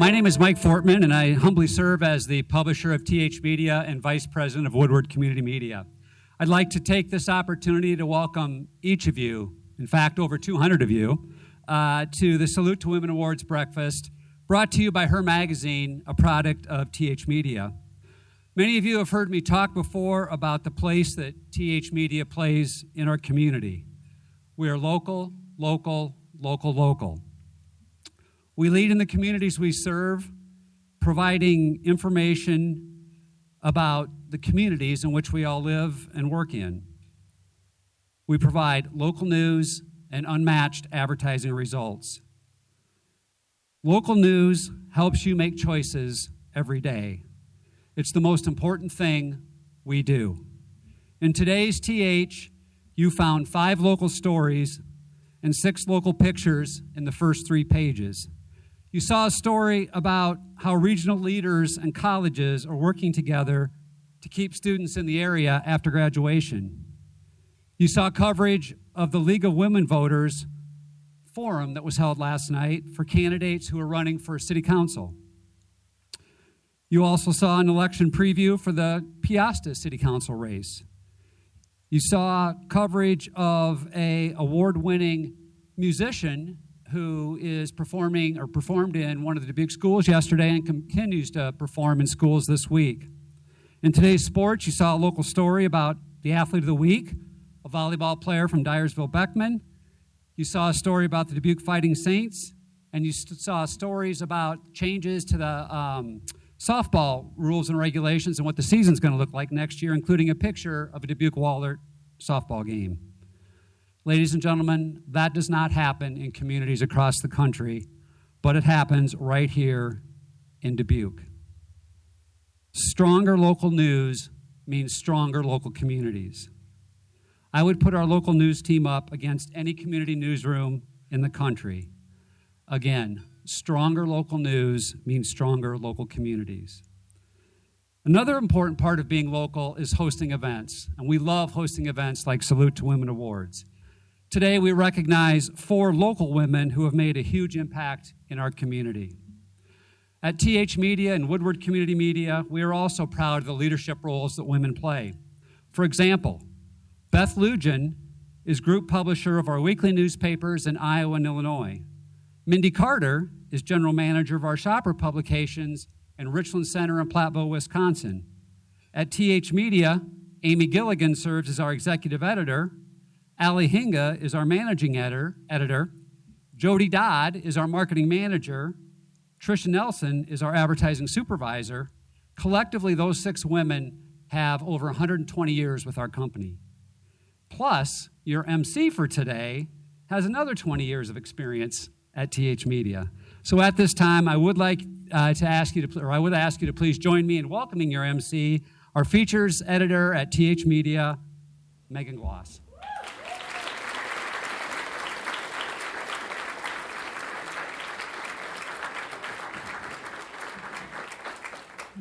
My name is Mike Fortman, and I humbly serve as the publisher of TH Media and Vice President of Woodward Community Media. I'd like to take this opportunity to welcome each of you, in fact, over 200 of you, to the Salute to Women Awards breakfast, brought to you by Her Magazine, a product of TH Media. Many of you have heard me talk before about the place that TH Media plays in our community. We are local, local, local, local. We lead in the communities we serve, providing information about the communities in which we all live and work in. We provide local news and unmatched advertising results. Local news helps you make choices every day. It's the most important thing we do. In today's TH, you found 5 local stories and 6 local pictures in the first 3 pages. You saw a story about how regional leaders and colleges are working together to keep students in the area after graduation. You saw coverage of the League of Women Voters forum that was held last night for candidates who are running for city council. You also saw an election preview for the Piasta City Council race. You saw coverage of an award-winning musician who is performing or performed in one of the Dubuque schools yesterday and continues to perform in schools this week. In today's sports, you saw a local story about the athlete of the week, a volleyball player from Dyersville-Beckman. You saw a story about the Dubuque Fighting Saints, and you saw stories about changes to the softball rules and regulations and what the season's going to look like next year, including a picture of a Dubuque-Wahlert softball game. Ladies and gentlemen, that does not happen in communities across the country, but it happens right here in Dubuque. Stronger local news means stronger local communities. I would put our local news team up against any community newsroom in the country. Again, stronger local news means stronger local communities. Another important part of being local is hosting events, and we love hosting events like Salute to Women Awards. Today, we recognize 4 local women who have made a huge impact in our community. At TH Media and Woodward Community Media, we are also proud of the leadership roles that women play. For example, Beth Lujan is group publisher of our weekly newspapers in Iowa and Illinois. Mindy Carter is general manager of our shopper publications in Richland Center and Platteville, Wisconsin. At TH Media, Amy Gilligan serves as our executive editor. Allie Hinga is our managing editor. Jody Dodd is our marketing manager. Tricia Nelson is our advertising supervisor. Collectively, those 6 women have over 120 years with our company. Plus, your MC for today has another 20 years of experience at TH Media. So at this time, I would like to ask you to please join me in welcoming your MC, our features editor at TH Media, Megan Gloss.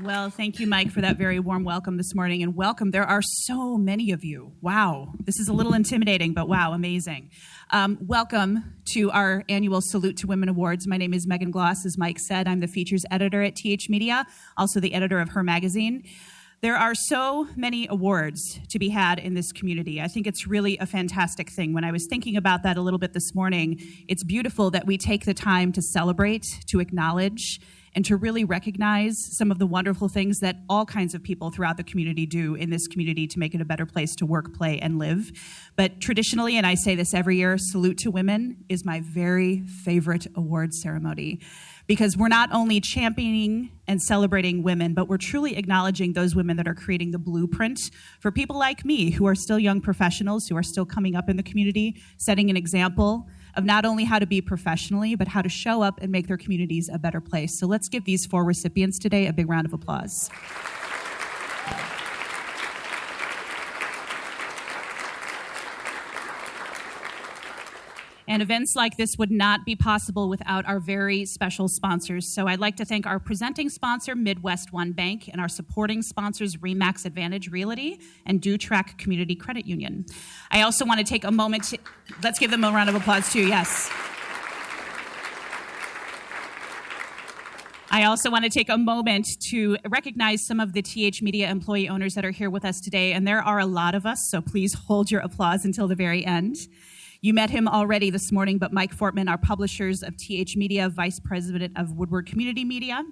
Well, thank you, Mike, for that very warm welcome this morning. And welcome. There are so many of you. Wow. This is a little intimidating, but wow, amazing. Welcome to our annual Salute to Women Awards. My name is Megan Gloss. As Mike said, I'm the features editor at TH Media, also the editor of Her Magazine. There are so many awards to be had in this community. I think it's really a fantastic thing. When I was thinking about that a little bit this morning, it's beautiful that we take the time to celebrate, to acknowledge, and to really recognize some of the wonderful things that all kinds of people throughout the community do in this community to make it a better place to work, play, and live. But traditionally, and I say this every year, Salute to Women is my very favorite awards ceremony, because we're not only championing and celebrating women, but we're truly acknowledging those women that are creating the blueprint for people like me who are still young professionals, who are still coming up in the community, setting an example of not only how to be professionally, but how to show up and make their communities a better place. So let's give these 4 recipients today a big round of applause. And events like this would not be possible without our very special sponsors. So I'd like to thank our presenting sponsor, Midwest One Bank, and our supporting sponsors, Remax Advantage Realty and DuTrack Community Credit Union. I also want to take a moment to, let's give them a round of applause too, yes. I also want to take a moment to recognize some of the TH Media employee owners that are here with us today, and there are a lot of us, so please hold your applause until the very end. You met him already this morning, but Mike Fortman, our publishers of TH Media, Vice President of Woodward Community Media.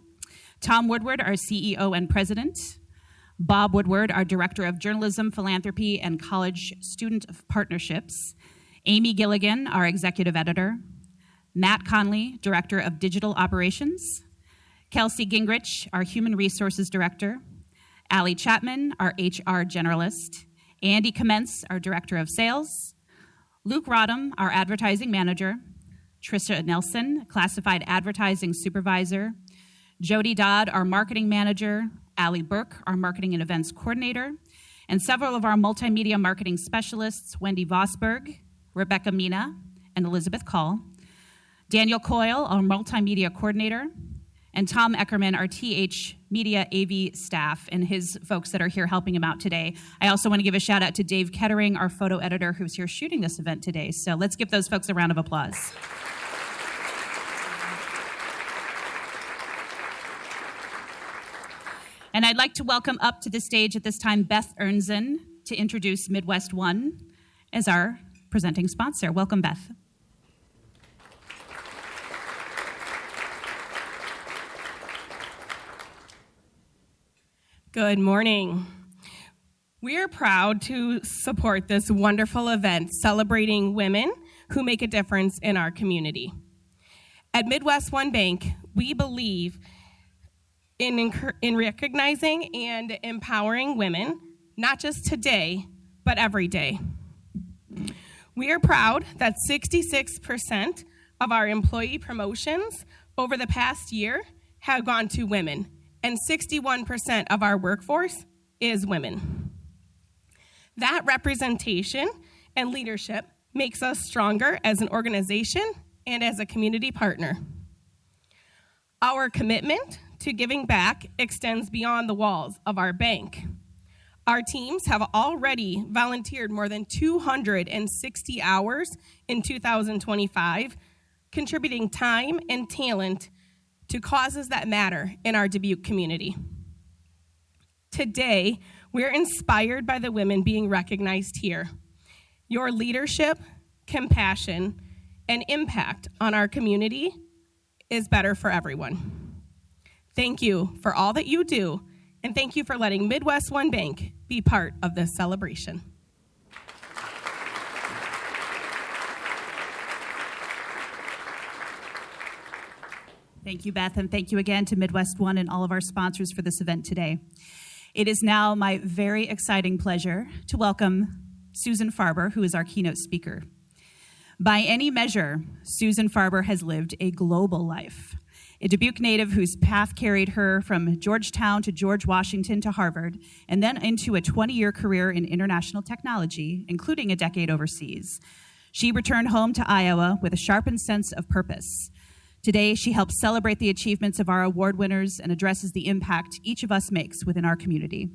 Tom Woodward, our CEO and President. Bob Woodward, our Director of Journalism, Philanthropy, and College Student Partnerships. Amy Gilligan, our Executive Editor. Matt Conley, Director of Digital Operations. Kelsey Gingrich, our Human Resources Director. Allie Chapman, our HR Generalist. Andy Commence, our Director of Sales. Luke Rodham, our Advertising Manager. Trisha Nelson, Classified Advertising Supervisor. Jody Dodd, our Marketing Manager. Allie Burke, our Marketing and Events Coordinator. And several of our multimedia marketing specialists, Wendy Vosberg, Rebecca Mina, and Elizabeth Call. Daniel Coyle, our Multimedia Coordinator. And Tom Eckerman, our TH Media AV staff, and his folks that are here helping him out today. I also want to give a shout out to Dave Kettering, our photo editor, who's here shooting this event today. So let's give those folks a round of applause. And I'd like to welcome up to the stage at this time Beth Ernzen to introduce Midwest One as our presenting sponsor. Welcome, Beth. Good morning. We are proud to support this wonderful event celebrating women who make a difference in our community. At Midwest One Bank, we believe in recognizing and empowering women, not just today, but every day. We are proud that 66% of our employee promotions over the past year have gone to women, and 61% of our workforce is women. That representation and leadership makes us stronger as an organization and as a community partner. Our commitment to giving back extends beyond the walls of our bank. Our teams have already volunteered more than 260 hours in 2025, contributing time and talent to causes that matter in our Dubuque community. Today, we're inspired by the women being recognized here. Your leadership, compassion, and impact on our community is better for everyone. Thank you for all that you do, and thank you for letting Midwest One Bank be part of this celebration. Thank you, Beth, and thank you again to Midwest One and all of our sponsors for this event today. It is now my very exciting pleasure to welcome Susan Farber, who is our keynote speaker. By any measure, Susan Farber has lived a global life. A Dubuque native whose path carried her from Georgetown to George Washington to Harvard, and then into a 20-year career in international technology, including a decade overseas. She returned home to Iowa with a sharpened sense of purpose. Today, she helps celebrate the achievements of our award winners and addresses the impact each of us makes within our community.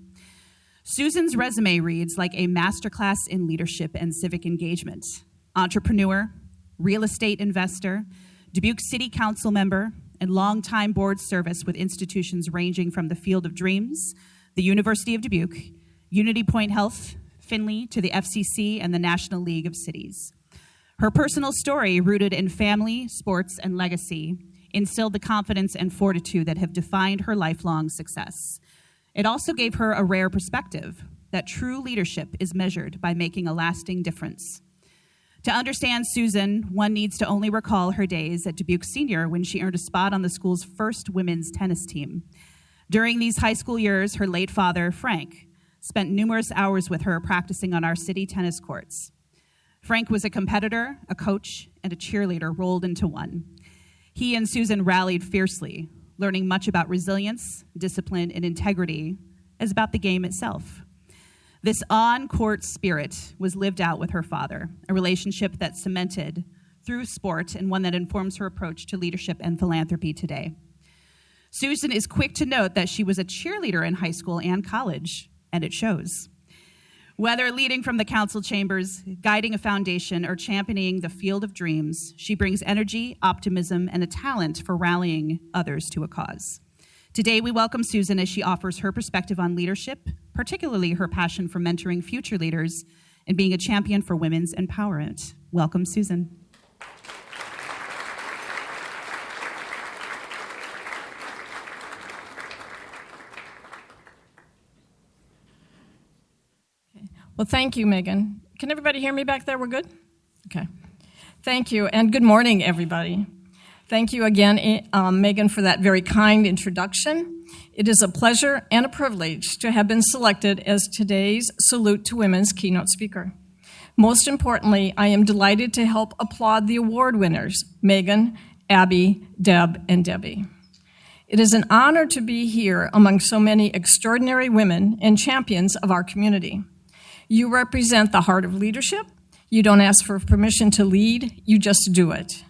Susan's resume reads like a masterclass in leadership and civic engagement. Entrepreneur, real estate investor, Dubuque City Council member, and longtime board service with institutions ranging from the Field of Dreams, the University of Dubuque, Unity Point Health, Finley, to the FCC and the National League of Cities. Her personal story, rooted in family, sports, and legacy, instilled the confidence and fortitude that have defined her lifelong success. It also gave her a rare perspective that true leadership is measured by making a lasting difference. To understand Susan, one needs to only recall her days at Dubuque Senior when she earned a spot on the school's first women's tennis team. During these high school years, her late father, Frank, spent numerous hours with her practicing on our city tennis courts. Frank was a competitor, a coach, and a cheerleader rolled into one. He and Susan rallied fiercely, learning much about resilience, discipline, and integrity as about the game itself. This on-court spirit was lived out with her father, a relationship that cemented through sport and one that informs her approach to leadership and philanthropy today. Susan is quick to note that she was a cheerleader in high school and college, and it shows. Whether leading from the council chambers, guiding a foundation, or championing the field of dreams, she brings energy, optimism, and a talent for rallying others to a cause. Today, we welcome Susan as she offers her perspective on leadership, particularly her passion for mentoring future leaders and being a champion for women's empowerment. Welcome, Susan. Well, thank you, Megan. Can everybody hear me back there? We're good? Okay. Thank you, and good morning, everybody. Thank you again, Megan, for that very kind introduction. It is a pleasure and a privilege to have been selected as today's Salute to Women's keynote speaker. Most importantly, I am delighted to help applaud the award winners, Megan, Abby, Deb, and Debbie. It is an honor to be here among so many extraordinary women and champions of our community. You represent the heart of leadership. You don't ask for permission to lead, you just do it.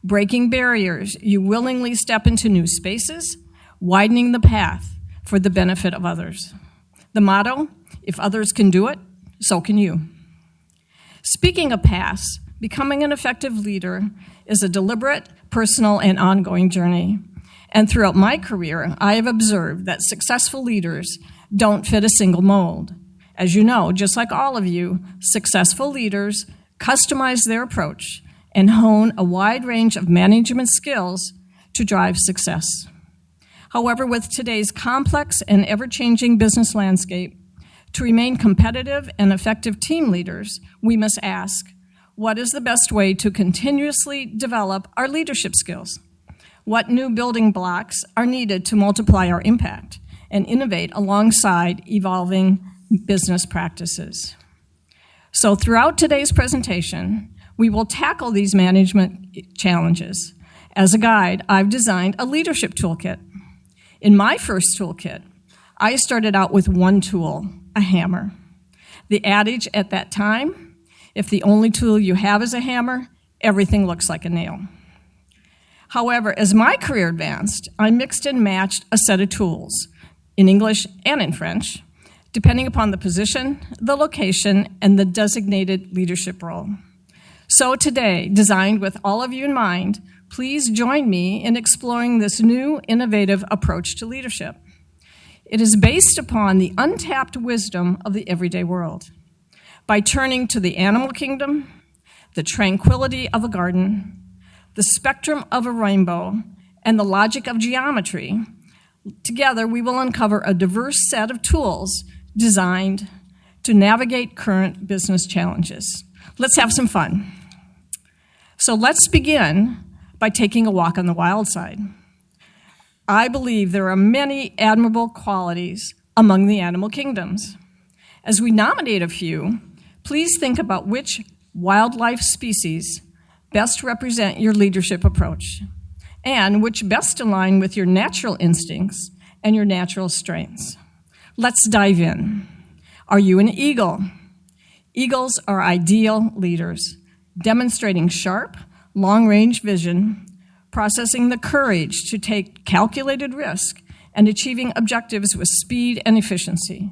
Breaking barriers, you willingly step into new spaces, widening the path for the benefit of others. The motto, if others can do it, so can you. Speaking of paths, becoming an effective leader is a deliberate, personal, and ongoing journey. And throughout my career, I have observed that successful leaders don't fit a single mold. As you know, just like all of you, successful leaders customize their approach and hone a wide range of management skills to drive success. However, with today's complex and ever-changing business landscape, to remain competitive and effective team leaders, we must ask, what is the best way to continuously develop our leadership skills? What new building blocks are needed to multiply our impact and innovate alongside evolving business practices? So throughout today's presentation, we will tackle these management challenges. As a guide, I've designed a leadership toolkit. In my first toolkit, I started out with one tool, a hammer. The adage at that time, if the only tool you have is a hammer, everything looks like a nail. However, as my career advanced, I mixed and matched a set of tools in English and in French, depending upon the position, the location, and the designated leadership role. So today, designed with all of you in mind, please join me in exploring this new, innovative approach to leadership. It is based upon the untapped wisdom of the everyday world. By turning to the animal kingdom, the tranquility of a garden, the spectrum of a rainbow, and the logic of geometry, together we will uncover a diverse set of tools designed to navigate current business challenges. Let's have some fun. So let's begin by taking a walk on the wild side. I believe there are many admirable qualities among the animal kingdoms. As we nominate a few, please think about which wildlife species best represent your leadership approach and which best align with your natural instincts and your natural strengths. Let's dive in. Are you an eagle? Eagles are ideal leaders, demonstrating sharp, long-range vision, processing the courage to take calculated risk, and achieving objectives with speed and efficiency.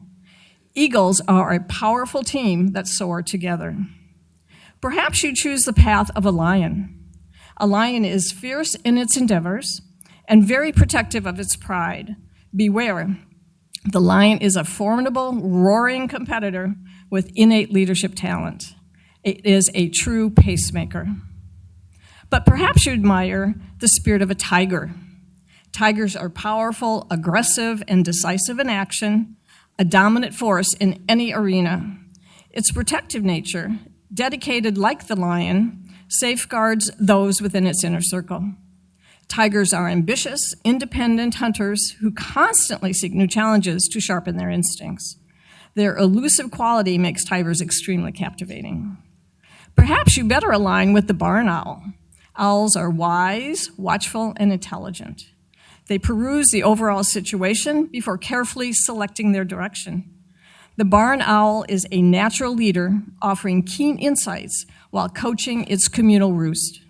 Eagles are a powerful team that soar together. Perhaps you choose the path of a lion. A lion is fierce in its endeavors and very protective of its pride. Beware, the lion is a formidable, roaring competitor with innate leadership talent. It is a true pacemaker. But perhaps you admire the spirit of a tiger. Tigers are powerful, aggressive, and decisive in action, a dominant force in any arena. Its protective nature, dedicated like the lion, safeguards those within its inner circle. Tigers are ambitious, independent hunters who constantly seek new challenges to sharpen their instincts. Their elusive quality makes tigers extremely captivating. Perhaps you better align with the barn owl. Owls are wise, watchful, and intelligent. They peruse the overall situation before carefully selecting their direction. The barn owl is a natural leader, offering keen insights while coaching its communal roost.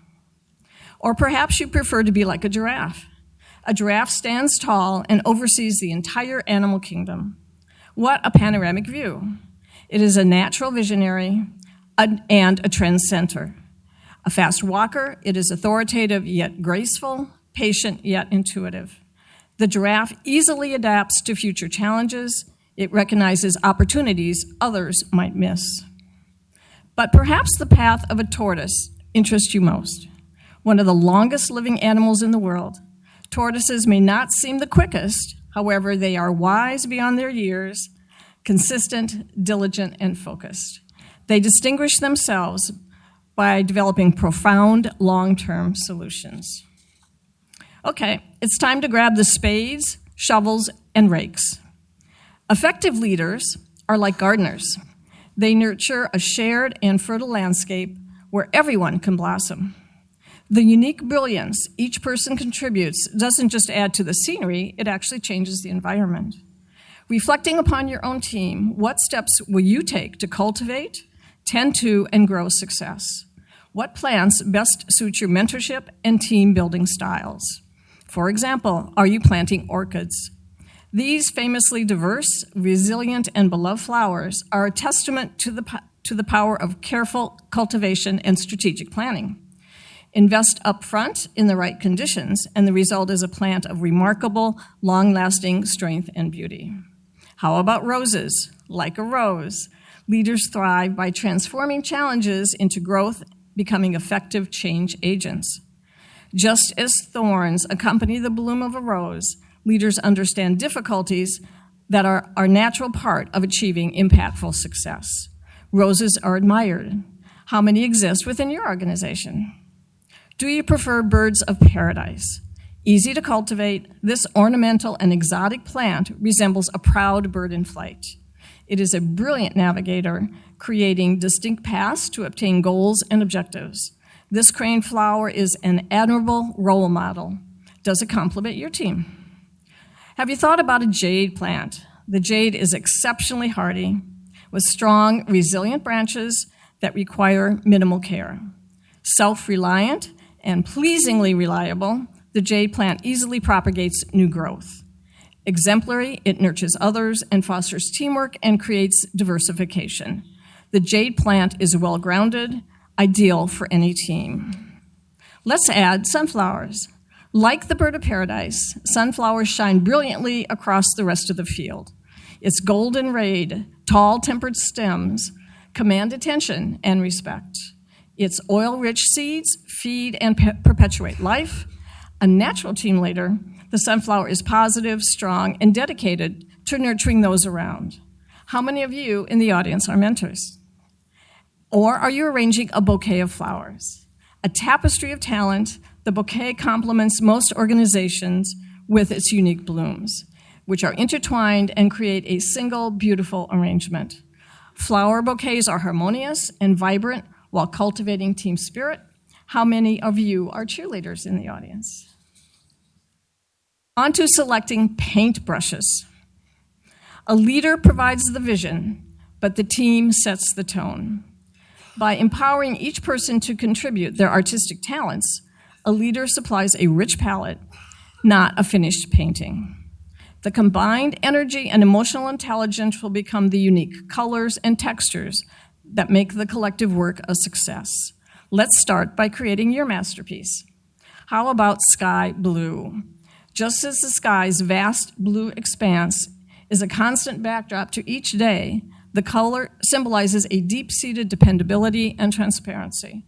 Or perhaps you prefer to be like a giraffe. A giraffe stands tall and oversees the entire animal kingdom. What a panoramic view. It is a natural visionary and a trend center. A fast walker, it is authoritative yet graceful, patient yet intuitive. The giraffe easily adapts to future challenges. It recognizes opportunities others might miss. But perhaps the path of a tortoise interests you most. One of the longest living animals in the world. Tortoises may not seem the quickest, however, they are wise beyond their years, consistent, diligent, and focused. They distinguish themselves by developing profound long-term solutions. Okay, it's time to grab the spades, shovels, and rakes. Effective leaders are like gardeners. They nurture a shared and fertile landscape where everyone can blossom. The unique brilliance each person contributes doesn't just add to the scenery, it actually changes the environment. Reflecting upon your own team, what steps will you take to cultivate, tend to, and grow success? What plants best suit your mentorship and team building styles? For example, are you planting orchids? These famously diverse, resilient, and beloved flowers are a testament to the power of careful cultivation and strategic planning. Invest upfront in the right conditions, and the result is a plant of remarkable, long-lasting strength and beauty. How about roses? Like a rose, leaders thrive by transforming challenges into growth, becoming effective change agents. Just as thorns accompany the bloom of a rose, leaders understand difficulties that are a natural part of achieving impactful success. Roses are admired. How many exist within your organization? Do you prefer birds of paradise? Easy to cultivate, this ornamental and exotic plant resembles a proud bird in flight. It is a brilliant navigator, creating distinct paths to obtain goals and objectives. This crane flower is an admirable role model. Does it complement your team? Have you thought about a jade plant? The jade is exceptionally hardy, with strong, resilient branches that require minimal care. Self-reliant and pleasingly reliable, the jade plant easily propagates new growth. Exemplary, it nurtures others and fosters teamwork and creates diversification. The jade plant is well-grounded, ideal for any team. Let's add sunflowers. Like the bird of paradise, sunflowers shine brilliantly across the rest of the field. Its golden rayed, tall, tempered stems command attention and respect. Its oil-rich seeds feed and perpetuate life. A natural team leader, the sunflower is positive, strong, and dedicated to nurturing those around. How many of you in the audience are mentors? Or are you arranging a bouquet of flowers? A tapestry of talent, the bouquet complements most organizations with its unique blooms, which are intertwined and create a single beautiful arrangement. Flower bouquets are harmonious and vibrant while cultivating team spirit. How many of you are cheerleaders in the audience? On to selecting paintbrushes. A leader provides the vision, but the team sets the tone. By empowering each person to contribute their artistic talents, a leader supplies a rich palette, not a finished painting. The combined energy and emotional intelligence will become the unique colors and textures that make the collective work a success. Let's start by creating your masterpiece. How about sky blue? Just as the sky's vast blue expanse is a constant backdrop to each day, the color symbolizes a deep-seated dependability and transparency.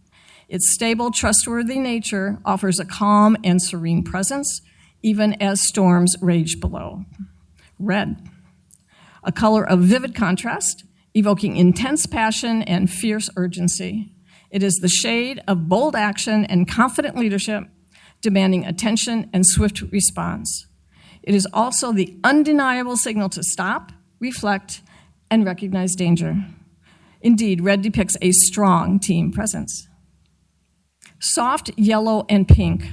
Its stable, trustworthy nature offers a calm and serene presence, even as storms rage below. Red, a color of vivid contrast, evoking intense passion and fierce urgency. It is the shade of bold action and confident leadership, demanding attention and swift response. It is also the undeniable signal to stop, reflect, and recognize danger. Indeed, red depicts a strong team presence. Soft yellow and pink.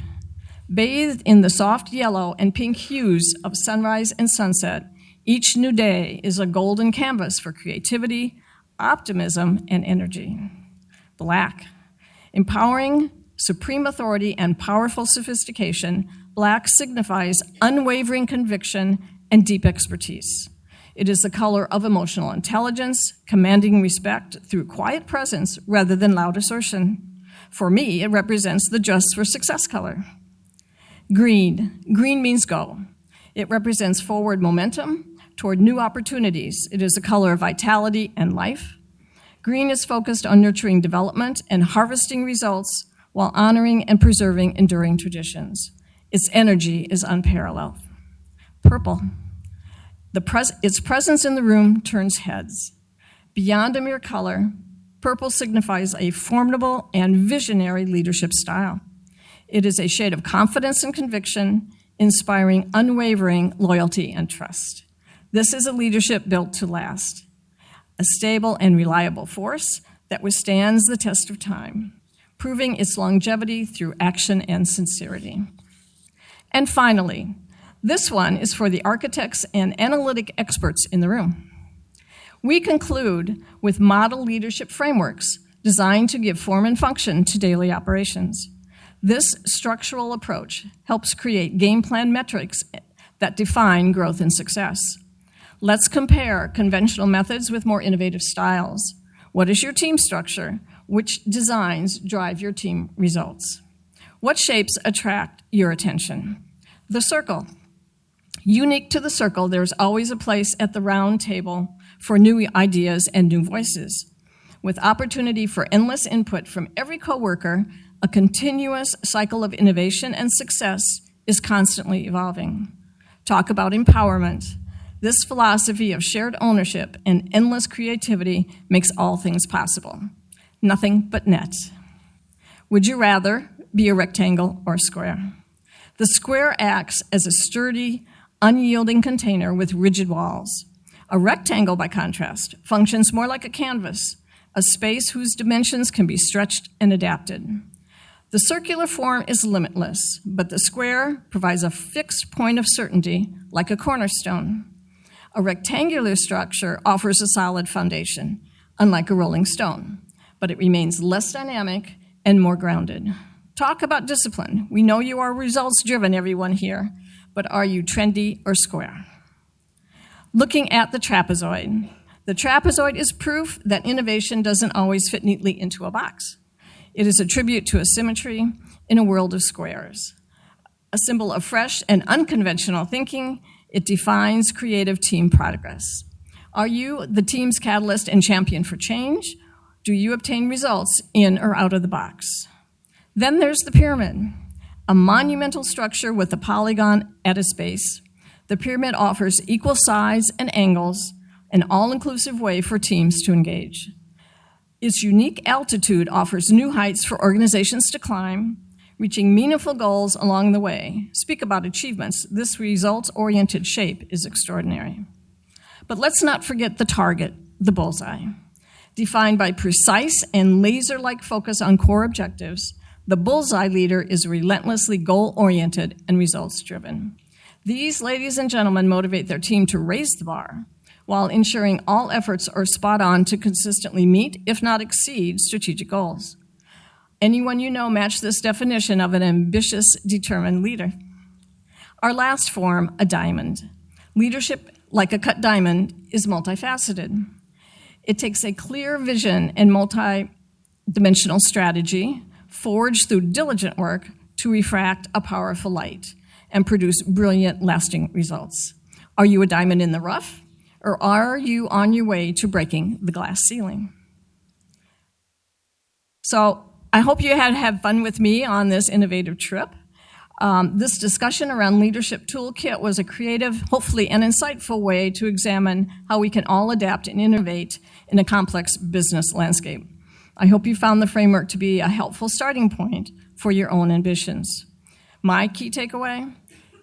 Bathed in the soft yellow and pink hues of sunrise and sunset, each new day is a golden canvas for creativity, optimism, and energy. Black. Empowering, supreme authority, and powerful sophistication, black signifies unwavering conviction and deep expertise. It is the color of emotional intelligence, commanding respect through quiet presence rather than loud assertion. For me, it represents the dress for success color. Green. Green means go. It represents forward momentum toward new opportunities. It is the color of vitality and life. Green is focused on nurturing development and harvesting results while honoring and preserving enduring traditions. Its energy is unparalleled. Purple. Its presence in the room turns heads. Beyond a mere color, purple signifies a formidable and visionary leadership style. It is a shade of confidence and conviction, inspiring unwavering loyalty and trust. This is a leadership built to last, a stable and reliable force that withstands the test of time, proving its longevity through action and sincerity. And finally, this one is for the architects and analytic experts in the room. We conclude with model leadership frameworks designed to give form and function to daily operations. This structural approach helps create game plan metrics that define growth and success. Let's compare conventional methods with more innovative styles. What is your team structure? Which designs drive your team results? What shapes attract your attention? The circle. Unique to the circle, there's always a place at the round table for new ideas and new voices. With opportunity for endless input from every coworker, a continuous cycle of innovation and success is constantly evolving. Talk about empowerment. This philosophy of shared ownership and endless creativity makes all things possible. Nothing but net. Would you rather be a rectangle or a square? The square acts as a sturdy, unyielding container with rigid walls. A rectangle, by contrast, functions more like a canvas, a space whose dimensions can be stretched and adapted. The circular form is limitless, but the square provides a fixed point of certainty, like a cornerstone. A rectangular structure offers a solid foundation, unlike a rolling stone, but it remains less dynamic and more grounded. Talk about discipline. We know you are results-driven, everyone here, but are you trendy or square? Looking at the trapezoid. The trapezoid is proof that innovation doesn't always fit neatly into a box. It is a tribute to a symmetry in a world of squares. A symbol of fresh and unconventional thinking, it defines creative team progress. Are you the team's catalyst and champion for change? Do you obtain results in or out of the box? Then there's the pyramid, a monumental structure with a polygon at its base. The pyramid offers equal size and angles, an all-inclusive way for teams to engage. Its unique altitude offers new heights for organizations to climb, reaching meaningful goals along the way. Speak about achievements. This results-oriented shape is extraordinary. But let's not forget the target, the bullseye. Defined by precise and laser-like focus on core objectives, the bullseye leader is relentlessly goal-oriented and results-driven. These, ladies and gentlemen, motivate their team to raise the bar while ensuring all efforts are spot on to consistently meet, if not exceed, strategic goals. Anyone you know match this definition of an ambitious, determined leader. Our last form, a diamond. Leadership, like a cut diamond, is multifaceted. It takes a clear vision and multi-dimensional strategy, forged through diligent work, to refract a powerful light and produce brilliant, lasting results. Are you a diamond in the rough, or are you on your way to breaking the glass ceiling? So I hope you had fun with me on this innovative trip. This discussion around Leadership Toolkit was a creative, hopefully an insightful way to examine how we can all adapt and innovate in a complex business landscape. I hope you found the framework to be a helpful starting point for your own ambitions. My key takeaway: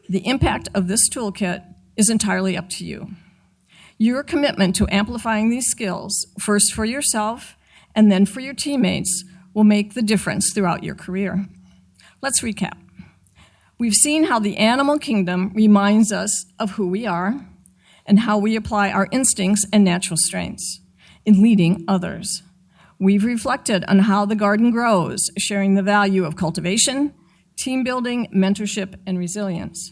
the impact of this toolkit is entirely up to you. Your commitment to amplifying these skills, first for yourself and then for your teammates, will make the difference throughout your career. Let's recap. We've seen how the animal kingdom reminds us of who we are and how we apply our instincts and natural strengths in leading others. We've reflected on how the garden grows, sharing the value of cultivation, team building, mentorship, and resilience.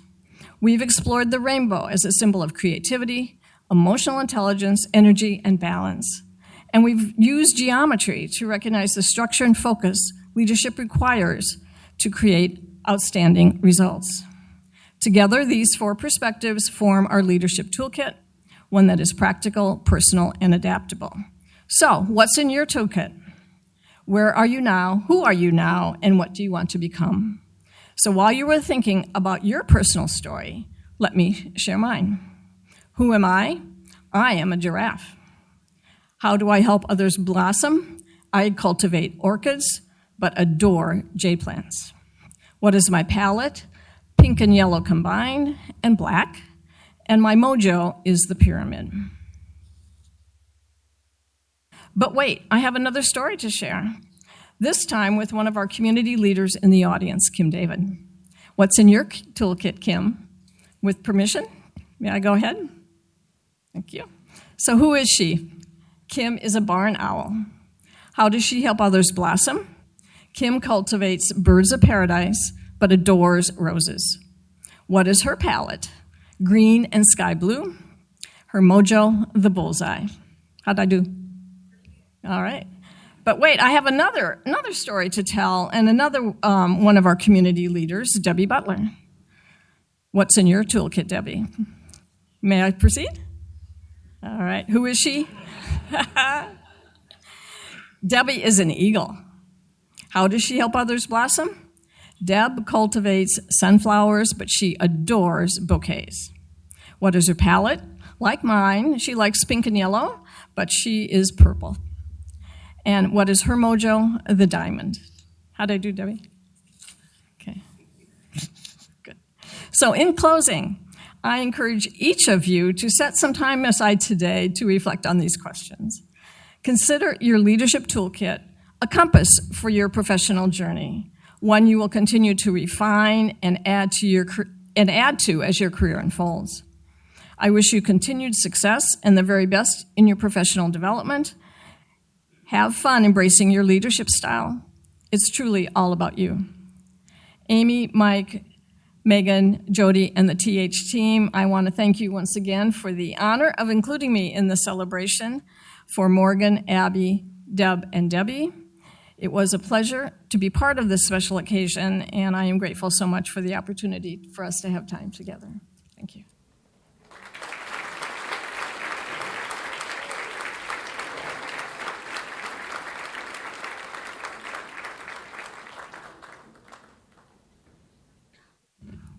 We've explored the rainbow as a symbol of creativity, emotional intelligence, energy, and balance. And we've used geometry to recognize the structure and focus leadership requires to create outstanding results. Together, these 4 perspectives form our leadership toolkit, one that is practical, personal, and adaptable. So, what's in your toolkit? Where are you now? Who are you now? And what do you want to become? So while you were thinking about your personal story, let me share mine. Who am I? I am a giraffe. How do I help others blossom? I cultivate orchids, but adore jade plants. What is my palette? Pink and yellow combined, and black. And my mojo is the pyramid. But wait, I have another story to share. This time with one of our community leaders in the audience, Kim David. What's in your toolkit, Kim? With permission, may I go ahead? Thank you. So who is she? Kim is a barn owl. How does she help others blossom? Kim cultivates birds of paradise, but adores roses. What is her palette? Green and sky blue. Her mojo, the bullseye. How'd I do? All right. But wait, I have another story to tell, and another one of our community leaders, Debbie Butler. What's in your toolkit, Debbie? May I proceed? All right. Who is she? Debbie is an eagle. How does she help others blossom? Deb cultivates sunflowers, but she adores bouquets. What is her palette? Like mine, she likes pink and yellow, but she is purple. And what is her mojo? The diamond. How'd I do, Debbie? Okay. Good. So in closing, I encourage each of you to set some time aside today to reflect on these questions. Consider your leadership toolkit a compass for your professional journey, one you will continue to refine and add to as your career unfolds. I wish you continued success and the very best in your professional development. Have fun embracing your leadership style. It's truly all about you. Amy, Mike, Megan, Jody, and the TH team, I want to thank you once again for the honor of including me in the celebration. For Morgan, Abby, Deb, and Debbie, it was a pleasure to be part of this special occasion, and I am grateful so much for the opportunity for us to have time together. Thank you.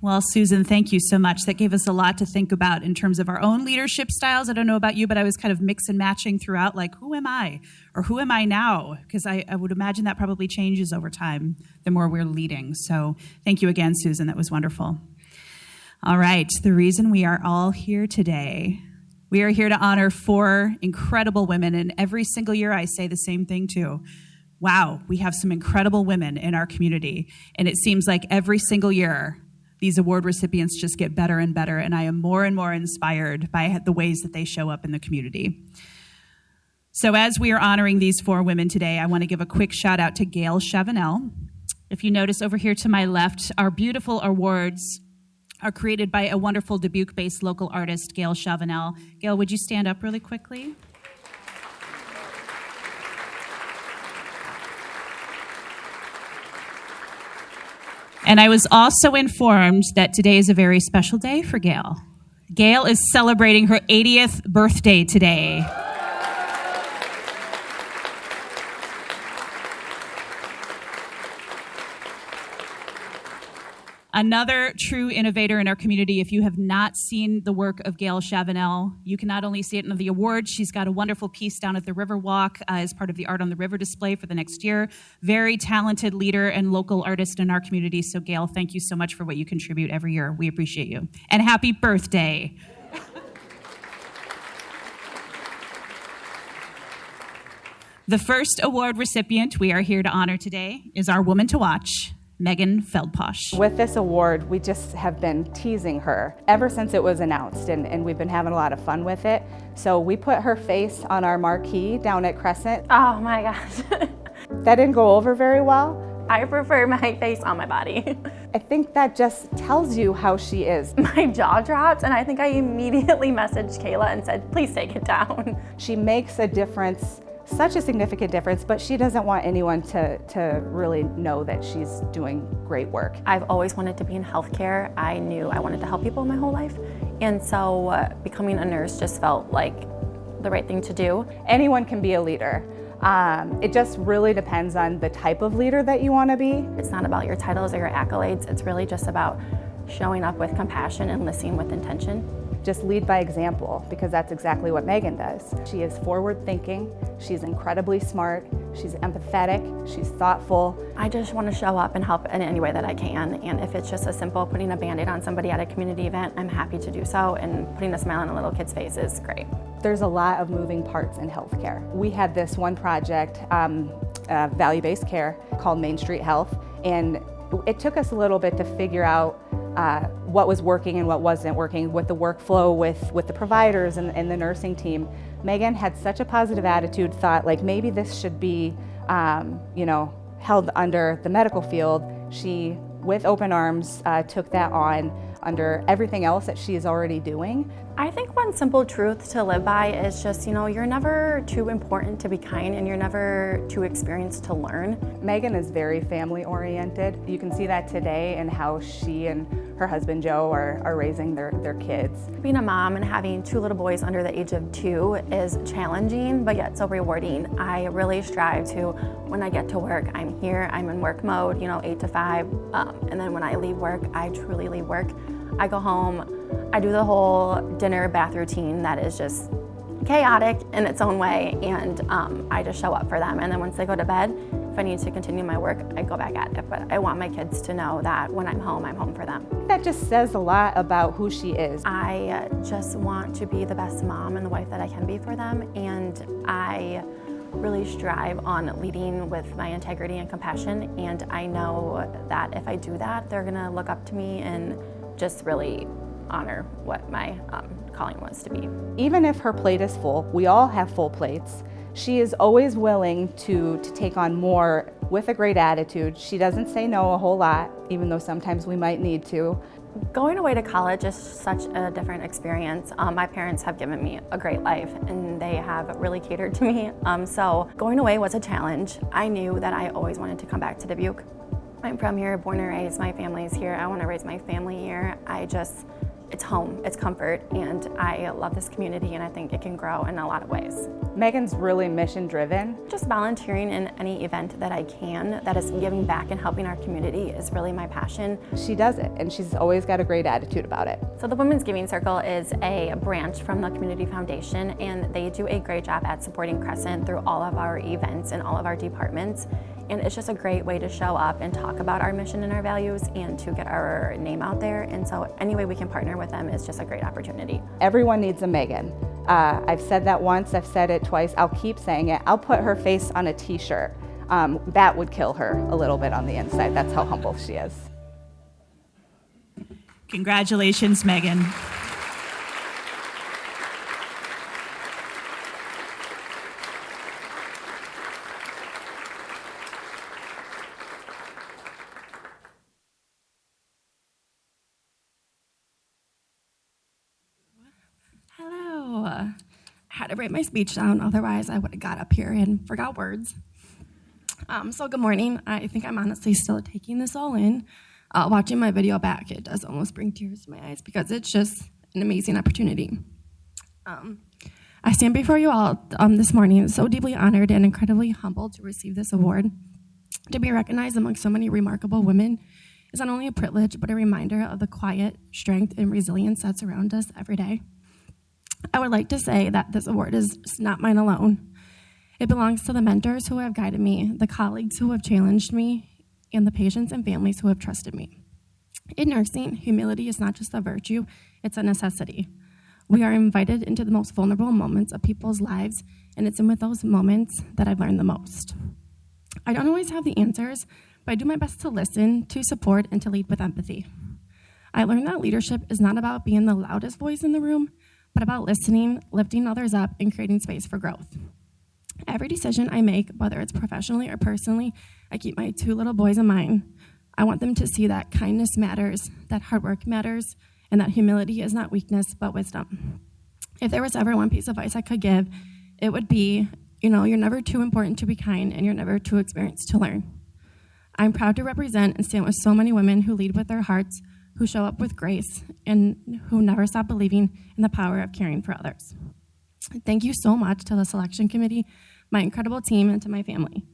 Well, Susan, thank you so much. That gave us a lot to think about in terms of our own leadership styles. I don't know about you, but I was kind of mix and matching throughout, like, who am I? Or who am I now? Because I would imagine that probably changes over time the more we're leading. So thank you again, Susan. That was wonderful. All right, the reason we are all here today, we are here to honor 4 incredible women, and every single year I say the same thing too. Wow, we have some incredible women in our community, and it seems like every single year these award recipients just get better and better, and I am more and more inspired by the ways that they show up in the community. So as we are honoring these 4 women today, I want to give a quick shout out to Gail Chavanel. If you notice over here to my left, our beautiful awards are created by a wonderful Dubuque-based local artist, Gail Chavanel. Gail, would you stand up really quickly? And I was also informed that today is a very special day for Gail. Gail is celebrating her 80th birthday today. Another true innovator in our community. If you have not seen the work of Gail Chavanel, you can not only see it in the awards, she's got a wonderful piece down at the Riverwalk as part of the Art on the River display for the next year. Very talented leader and local artist in our community. So Gail, thank you so much for what you contribute every year. We appreciate you. And happy birthday. The first award recipient we are here to honor today is our Woman to Watch, Megan Feldposh. With this award, we just have been teasing her ever since it was announced, and we've been having a lot of fun with it. So we put her face on our marquee down at Crescent. Oh my gosh. That didn't go over very well, I prefer my face on my body. I think that just tells you how she is. My jaw dropped, and I think I immediately messaged Kayla and said, please take it down. She makes a difference, such a significant difference, but she doesn't want anyone to really know that she's doing great work. I've always wanted to be in healthcare. I knew I wanted to help people my whole life. And so becoming a nurse just felt like the right thing to do. Anyone can be a leader. It just really depends on the type of leader that you want to be. It's not about your titles or your accolades. It's really just about showing up with compassion and listening with intention. Just lead by example, because that's exactly what Megan does. She is forward thinking, she's incredibly smart, she's empathetic, she's thoughtful. I just want to show up and help in any way that I can. And if it's just as simple putting a Band-Aid on somebody at a community event, I'm happy to do so. And putting a smile on a little kid's face is great. There's a lot of moving parts in healthcare. We had this one project, value-based care, called Main Street Health, and it took us a little bit to figure out what was working and what wasn't working with the workflow with the providers and the nursing team. Megan had such a positive attitude, thought like maybe this should be held under the medical field. She, with open arms, took that on under everything else that she is already doing. I think one simple truth to live by is just, you're never too important to be kind and you're never too experienced to learn. Megan is very family oriented. You can see that today in how she and her husband Joe are raising their kids. Being a mom and having 2 little boys under the age of 2 is challenging, but yet so rewarding. I really strive to, when I get to work, I'm here, I'm in work mode, 8 to 5, and then when I leave work, I truly leave work. I go home, I do the whole dinner bath routine that is just chaotic in its own way, and I just show up for them. And then once they go to bed, if I need to continue my work, I go back at it. But I want my kids to know that when I'm home for them. That just says a lot about who she is. I just want to be the best mom and the wife that I can be for them, and I really strive on leading with my integrity and compassion, and I know that if I do that, they're gonna look up to me and just really honor what my calling was to be. Even if her plate is full, we all have full plates, she is always willing to take on more with a great attitude. She doesn't say no a whole lot, even though sometimes we might need to. Going away to college is such a different experience. My parents have given me a great life and they have really catered to me. So going away was a challenge. I knew that I always wanted to come back to Dubuque. I'm from here, born and raised, my family's here. I want to raise my family here. It's home, it's comfort, and I love this community and I think it can grow in a lot of ways. Megan's really mission driven. Just volunteering in any event that I can that is giving back and helping our community is really my passion. She does it and she's always got a great attitude about it. So the Women's Giving Circle is a branch from the Community Foundation, and they do a great job at supporting Crescent through all of our events and all of our departments. And it's just a great way to show up and talk about our mission and our values and to get our name out there. And so any way we can partner with them is just a great opportunity. Everyone needs a Megan. I've said that once, I've said it twice, I'll keep saying it. I'll put her face on a t-shirt. That would kill her a little bit on the inside. That's how humble she is. Congratulations, Megan. Hello. I had to write my speech down, otherwise I would have got up here and forgot words. So good morning. I think I'm honestly still taking this all in. Watching my video back, it does almost bring tears to my eyes because it's just an amazing opportunity. I stand before you all this morning so deeply honored and incredibly humbled to receive this award. To be recognized among so many remarkable women is not only a privilege, but a reminder of the quiet strength and resilience that surround us every day. I would like to say that this award is not mine alone. It belongs to the mentors who have guided me, the colleagues who have challenged me, and the patients and families who have trusted me. In nursing, humility is not just a virtue, it's a necessity. We are invited into the most vulnerable moments of people's lives, and it's in with those moments that I've learned the most. I don't always have the answers, but I do my best to listen, to support, and to lead with empathy. I learned that leadership is not about being the loudest voice in the room, but about listening, lifting others up, and creating space for growth. Every decision I make, whether it's professionally or personally, I keep my 2 little boys in mind. I want them to see that kindness matters, that hard work matters, and that humility is not weakness, but wisdom. If there was ever one piece of advice I could give, it would be, you're never too important to be kind, and you're never too experienced to learn. I'm proud to represent and stand with so many women who lead with their hearts, who show up with grace, and who never stop believing in the power of caring for others. Thank you so much to the selection committee, my incredible team, and to my family.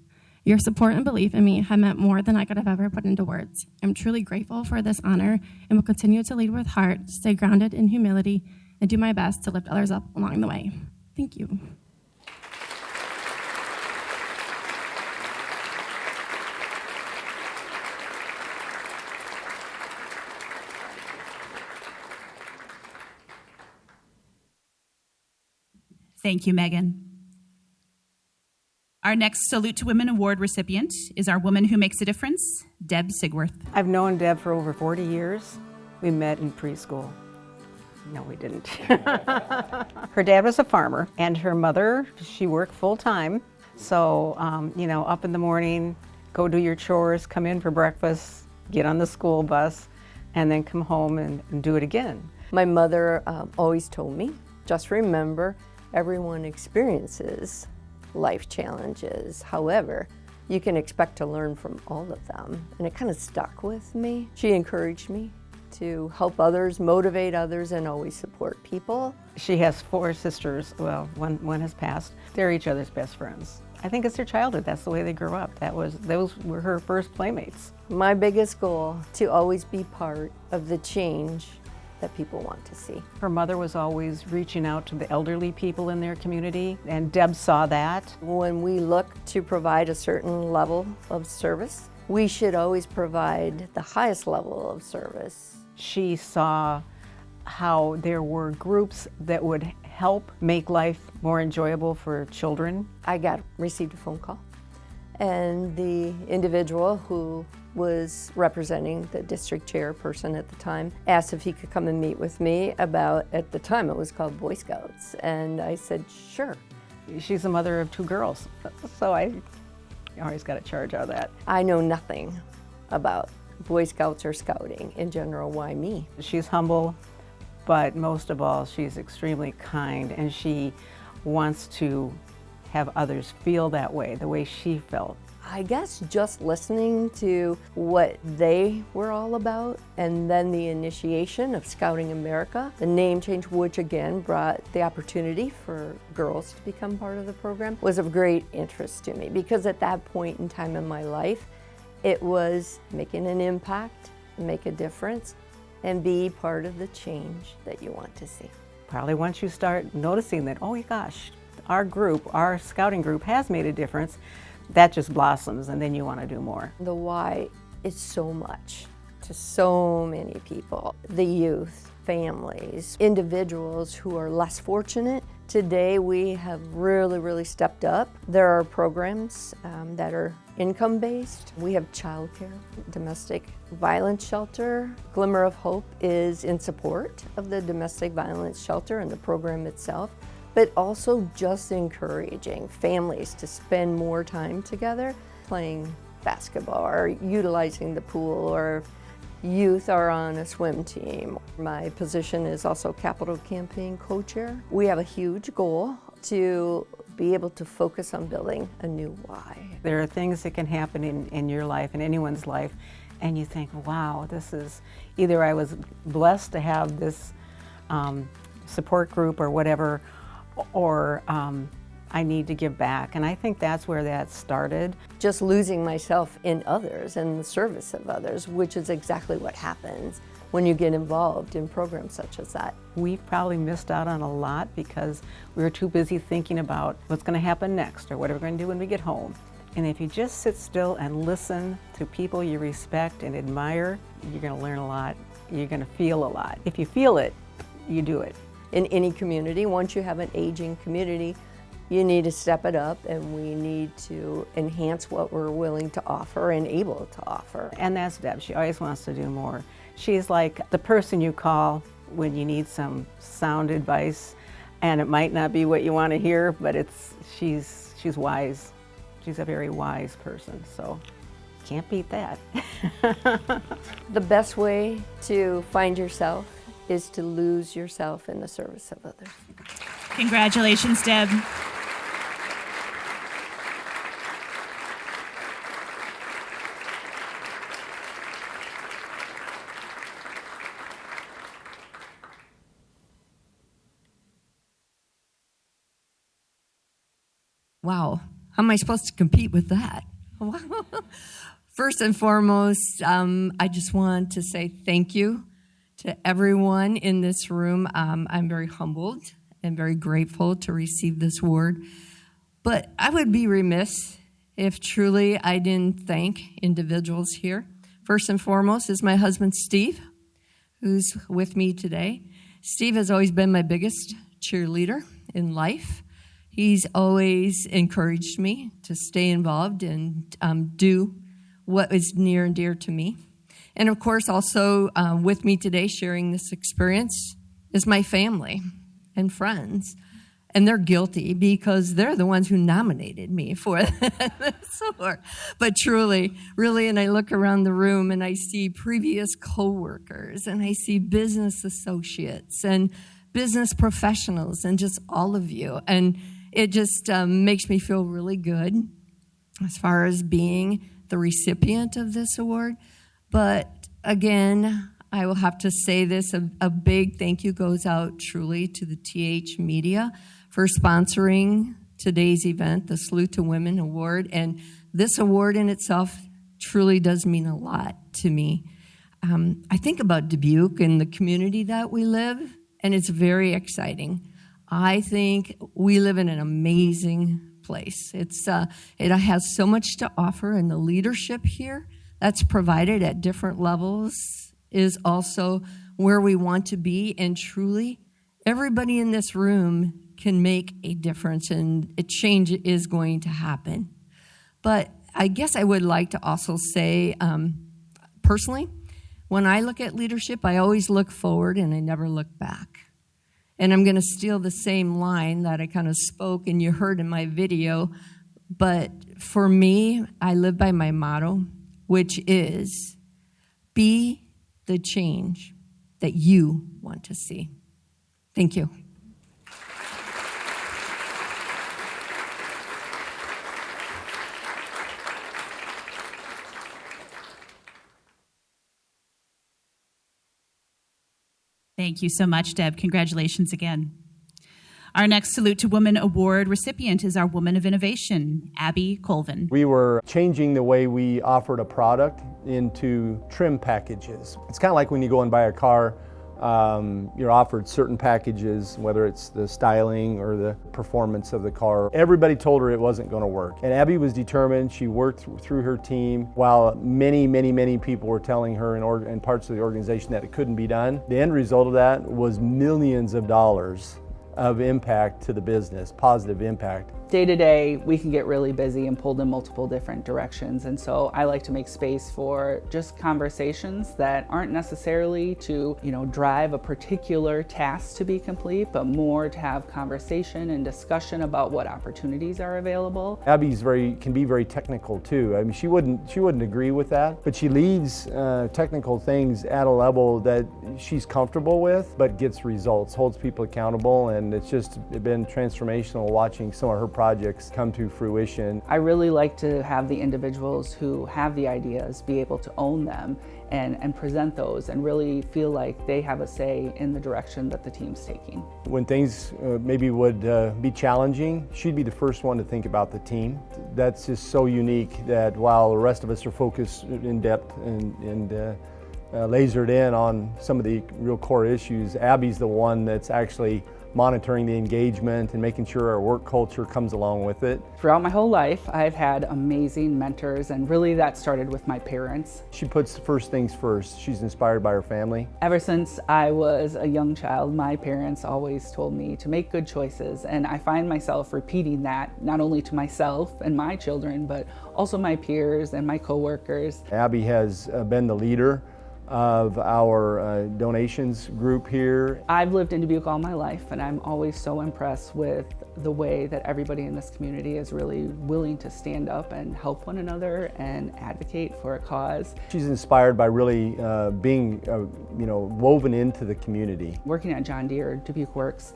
Your support and belief in me have meant more than I could have ever put into words. I'm truly grateful for this honor and will continue to lead with heart, stay grounded in humility, and do my best to lift others up along the way. Thank you. Thank you, Megan. Our next Salute to Women Award recipient is our woman who makes a difference, Deb Sigworth. I've known Deb for over 40 years. We met in preschool. No, we didn't. Her dad was a farmer, and her mother, she worked full-time. So, up in the morning, go do your chores, come in for breakfast, get on the school bus, and then come home and do it again. My mother always told me, just remember, everyone experiences life challenges. However, you can expect to learn from all of them. And it kind of stuck with me. She encouraged me to help others, motivate others, and always support people. She has 4 sisters. Well, one has passed. They're each other's best friends. I think it's their childhood. That's the way they grew up. Those were her first playmates. My biggest goal, to always be part of the change that people want to see. Her mother was always reaching out to the elderly people in their community, and Deb saw that. When we look to provide a certain level of service, we should always provide the highest level of service. She saw how there were groups that would help make life more enjoyable for children. I received a phone call, and the individual who was representing the district chairperson at the time asked if he could come and meet with me about, at the time it was called Boy Scouts, and I said sure. She's the mother of 2 girls, so I always got a charge out of that. I know nothing about Boy Scouts or scouting in general. Why me? She's humble, but most of all, she's extremely kind, and she wants to have others feel that way, the way she felt. I guess just listening to what they were all about, and then the initiation of Scouting America, the name change, which again brought the opportunity for girls to become part of the program, was of great interest to me, because at that point in time in my life, it was making an impact, make a difference, and be part of the change that you want to see. Probably once you start noticing that, oh gosh, our scouting group has made a difference, that just blossoms, and then you want to do more. The why is so much to so many people. The youth, families, individuals who are less fortunate. Today we have really stepped up. There are programs that are income-based. We have childcare, domestic violence shelter. Glimmer of Hope is in support of the domestic violence shelter and the program itself, but also just encouraging families to spend more time together playing basketball or utilizing the pool, or youth are on a swim team. My position is also Capital Campaign co-chair. We have a huge goal to be able to focus on building a new why. There are things that can happen in your life, in anyone's life, and you think, wow, this is, either I was blessed to have this support group or whatever, or I need to give back. And I think that's where that started. Just losing myself in others and the service of others, which is exactly what happens when you get involved in programs such as that. We've probably missed out on a lot because we were too busy thinking about what's going to happen next or what are we going to do when we get home. And if you just sit still and listen to people you respect and admire, you're going to learn a lot. You're going to feel a lot. If you feel it, you do it. In any community, once you have an aging community, you need to step it up, and we need to enhance what we're willing to offer and able to offer. And that's Deb. She always wants to do more. She's like the person you call when you need some sound advice, and it might not be what you want to hear, but she's wise. She's a very wise person. So Can't beat that. The best way to find yourself is to lose yourself in the service of others. Congratulations, Deb. Wow, how am I supposed to compete with that? First and foremost, I just want to say thank you to everyone in this room. I'm very humbled and very grateful to receive this award. But I would be remiss if truly I didn't thank individuals here. First and foremost is my husband, Steve, who's with me today. Steve has always been my biggest cheerleader in life. He's always encouraged me to stay involved and do what is near and dear to me. And of course, also with me today sharing this experience is my family and friends. And they're guilty because they're the ones who nominated me for this award. But truly, really, and I look around the room and I see previous coworkers and I see business associates and business professionals and just all of you. And it just makes me feel really good as far as being the recipient of this award. But again, I will have to say this, a big thank you goes out truly to the TH Media for sponsoring today's event, the Salute to Women Award. And this award in itself truly does mean a lot to me. I think about Dubuque and the community that we live, and it's very exciting. I think we live in an amazing place. It has so much to offer, and the leadership here that's provided at different levels is also where we want to be. And truly, everybody in this room can make a difference, and a change is going to happen. But I guess I would like to also say, personally, when I look at leadership, I always look forward and I never look back. And I'm going to steal the same line that I kind of spoke and you heard in my video. But for me, I live by my motto, which is be the change that you want to see. Thank you. Thank you so much, Deb. Congratulations again. Our next Salute to Women Award recipient is our Woman of Innovation, Abby Colvin. We were changing the way we offered a product into trim packages. It's kind of like when you go and buy a car, you're offered certain packages, whether it's the styling or the performance of the car. Everybody told her it wasn't going to work. And Abby was determined. She worked through her team while many people were telling her and parts of the organization that it couldn't be done. The end result of that was millions of dollars of impact to the business, positive impact. Day to day, we can get really busy and pulled in multiple different directions. And so I like to make space for just conversations that aren't necessarily to, drive a particular task to be complete, but more to have conversation and discussion about what opportunities are available. Abby's can be very technical too. I mean, she wouldn't agree with that, but she leads technical things at a level that she's comfortable with, but gets results, holds people accountable, and it's just been transformational watching some of her projects come to fruition. I really like to have the individuals who have the ideas be able to own them and present those and really feel like they have a say in the direction that the team's taking. When things maybe would be challenging, she'd be the first one to think about the team. That's just so unique that while the rest of us are focused in depth and lasered in on some of the real core issues, Abby's the one that's actually monitoring the engagement and making sure our work culture comes along with it. Throughout my whole life, I've had amazing mentors, and really that started with my parents. She puts first things first. She's inspired by her family. Ever since I was a young child, my parents always told me to make good choices, and I find myself repeating that not only to myself and my children, but also my peers and my coworkers. Abby has been the leader of our donations group here. I've lived in Dubuque all my life, and I'm always so impressed with the way that everybody in this community is really willing to stand up and help one another and advocate for a cause. She's inspired by really being woven into the community. Working at John Deere Dubuque Works,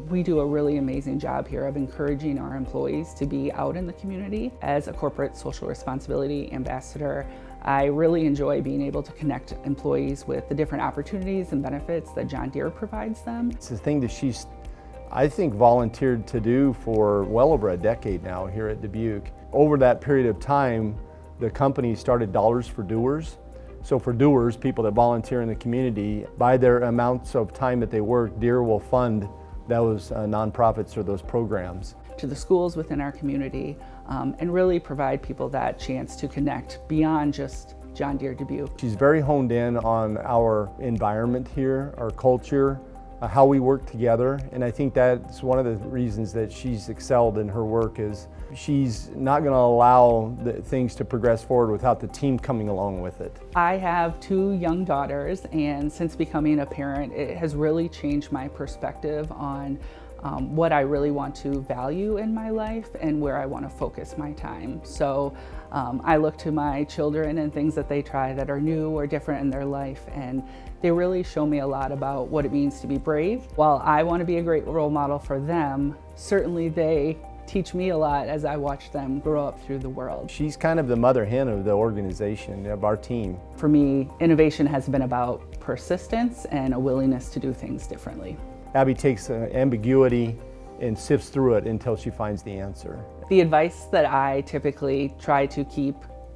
we do a really amazing job here of encouraging our employees to be out in the community. As a corporate social responsibility ambassador, I really enjoy being able to connect employees with the different opportunities and benefits that John Deere provides them. It's a thing that she's, I think, volunteered to do for well over a decade now here at Dubuque. Over that period of time, the company started Dollars for Doers. So for doers, people that volunteer in the community, by their amounts of time that they work, Deere will fund those nonprofits or those programs. To the schools within our community, and really provide people that chance to connect beyond just John Deere Dubuque. She's very honed in on our environment here, our culture, how we work together, and I think that's one of the reasons that she's excelled in her work is she's not going to allow things to progress forward without the team coming along with it. I have 2 young daughters, and since becoming a parent, it has really changed my perspective on what I really want to value in my life and where I want to focus my time. So I look to my children and things that they try that are new or different in their life, and they really show me a lot about what it means to be brave. While I want to be a great role model for them, certainly they teach me a lot as I watch them grow up through the world. She's kind of the mother hen of the organization, of our team. For me, innovation has been about persistence and a willingness to do things differently. Abby takes ambiguity and sifts through it until she finds the answer. The advice that I typically try to keep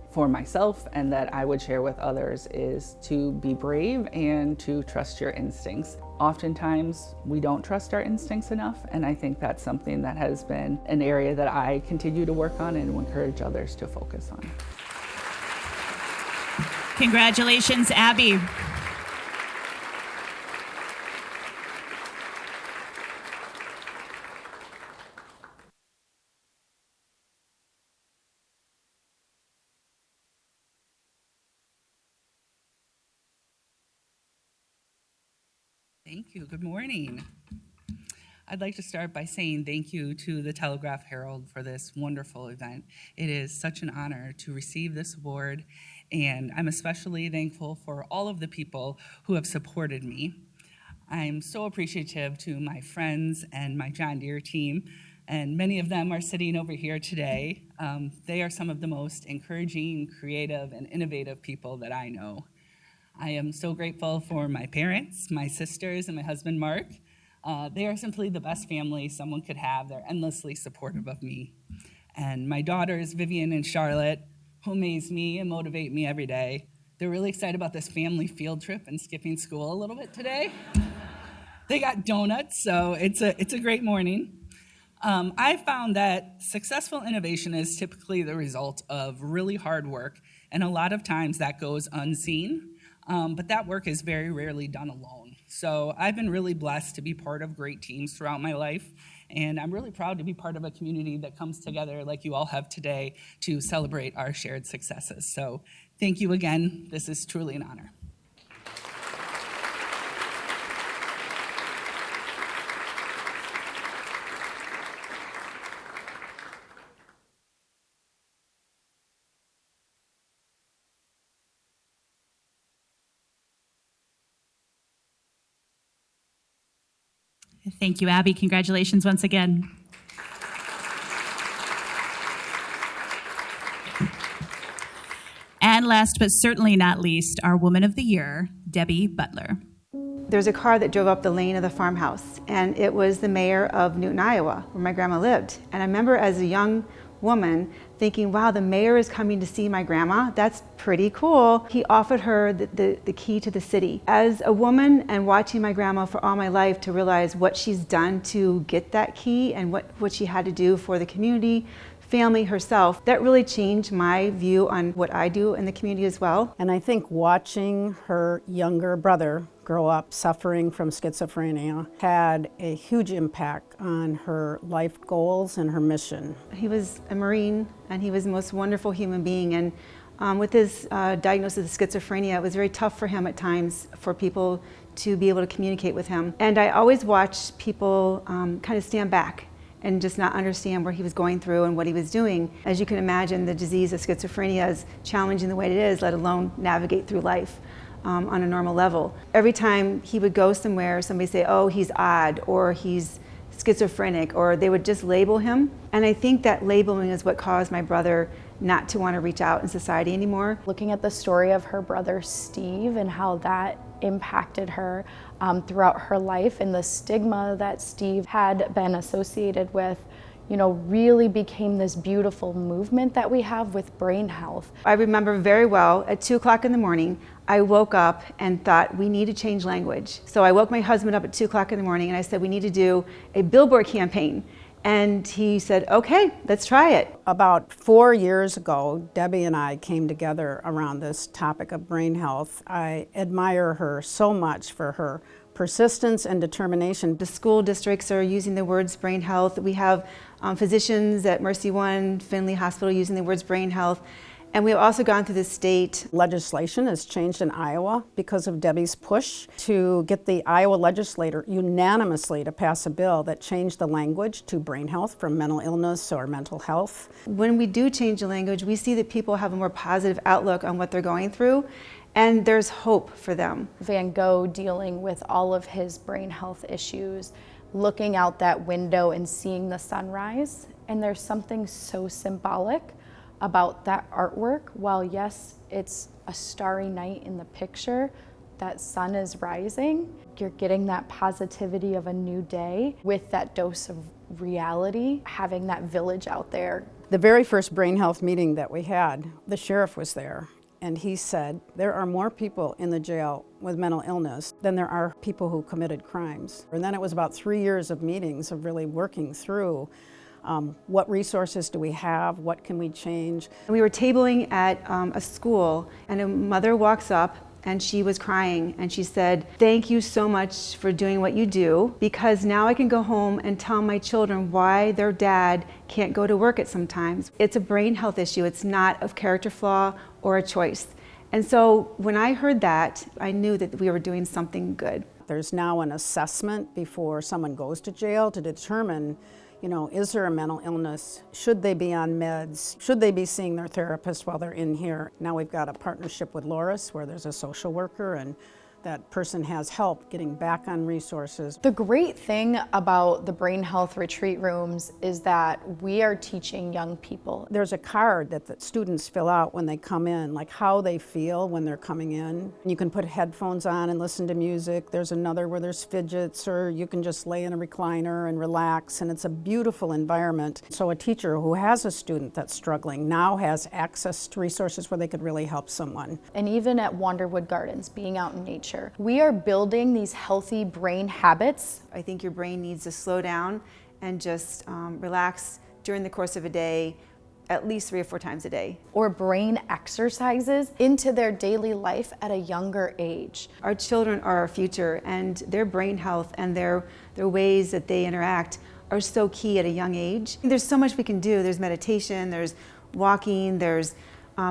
for myself and that I would share with others is to be brave and to trust your instincts. Oftentimes, we don't trust our instincts enough, and I think that's something that has been an area that I continue to work on and encourage others to focus on. Congratulations, Abby. Thank you. Good morning. I'd like to start by saying thank you to the Telegraph Herald for this wonderful event. It is such an honor to receive this award, and I'm especially thankful for all of the people who have supported me. I'm so appreciative to my friends and my John Deere team, and many of them are sitting over here today. They are some of the most encouraging, creative, and innovative people that I know. I am so grateful for my parents, my sisters, and my husband, Mark. They are simply the best family someone could have. They're endlessly supportive of me. And my daughters, Vivian and Charlotte, who amaze me and motivate me every day. They're really excited about this family field trip and skipping school a little bit today. They got donuts, so it's a great morning. I found that successful innovation is typically the result of really hard work, and a lot of times that goes unseen. But that work is very rarely done alone. So I've been really blessed to be part of great teams throughout my life, and I'm really proud to be part of a community that comes together like you all have today to celebrate our shared successes. So thank you again. This is truly an honor. Thank you, Abby. Congratulations once again. And last but certainly not least, our Woman of the Year, Debbie Butler. There's a car that drove up the lane of the farmhouse, and it was the mayor of Newton, Iowa, where my grandma lived. And I remember as a young woman thinking, wow, the mayor is coming to see my grandma. That's pretty cool. He offered her the key to the city. As a woman and watching my grandma for all my life to realize what she's done to get that key and what she had to do for the community, family, herself, that really changed my view on what I do in the community as well. And I think watching her younger brother grow up suffering from schizophrenia had a huge impact on her life goals and her mission. He was a Marine, and he was the most wonderful human being, and With his diagnosis of schizophrenia, it was very tough for him at times for people to be able to communicate with him. And I always watched people kind of stand back and just not understand what he was going through and what he was doing. As you can imagine, the disease of schizophrenia is challenging the way it is, let alone navigate through life on a normal level. Every time he would go somewhere, somebody say, oh, he's odd, or he's schizophrenic, or they would just label him. And I think that labeling is what caused my brother not to want to reach out in society anymore. Looking at the story of her brother Steve and how that impacted her throughout her life, and the stigma that Steve had been associated with, you know, really became this beautiful movement that we have with brain health. I remember very well at 2 o'clock in the morning, I woke up and thought we need to change language. So I woke my husband up at 2 o'clock in the morning and I said we need to do a billboard campaign. And he said, okay, let's try it. About 4 years ago, Debbie and I came together around this topic of brain health. I admire her so much for her persistence and determination. The school districts are using the words brain health. We have physicians at Mercy One, Finley Hospital using the words brain health. And we've also gone through the state. Legislation has changed in Iowa because of Debbie's push to get the Iowa legislature unanimously to pass a bill that changed the language to brain health from mental illness or mental health. When we do change the language, we see that people have a more positive outlook on what they're going through, and there's hope for them. Van Gogh dealing with all of his brain health issues, looking out that window and seeing the sunrise, and there's something so symbolic about that artwork. While yes, it's a starry night in the picture, that sun is rising. You're getting that positivity of a new day with that dose of reality, having that village out there. The very first brain health meeting that we had, the sheriff was there, and he said, there are more people in the jail with mental illness than there are people who committed crimes. And then it was about 3 years of meetings of really working through what resources do we have? What can we change? We were tabling at a school, and a mother walks up and she was crying and she said, thank you so much for doing what you do, because now I can go home and tell my children why their dad can't go to work at sometimes. It's a brain health issue. It's not a character flaw or a choice. And so when I heard that, I knew that we were doing something good. There's now an assessment before someone goes to jail to determine, you know, is there a mental illness? Should they be on meds? Should they be seeing their therapist while they're in here? Now we've got a partnership with Loris where there's a social worker, and that person has help getting back on resources. The great thing about the brain health retreat rooms is that we are teaching young people. There's a card that the students fill out when they come in, like how they feel when they're coming in. You can put headphones on and listen to music. There's another where there's fidgets, or you can just lay in a recliner and relax, and it's a beautiful environment. So a teacher who has a student that's struggling now has access to resources where they could really help someone. And even at Wanderwood Gardens, being out in nature, we are building these healthy brain habits. I think your brain needs to slow down and just relax during the course of a day, at least 3 or 4 times a day. Or brain exercises into their daily life at a younger age. Our children are our future, and their brain health and their ways that they interact are so key at a young age. There's so much we can do. There's meditation, there's walking, there's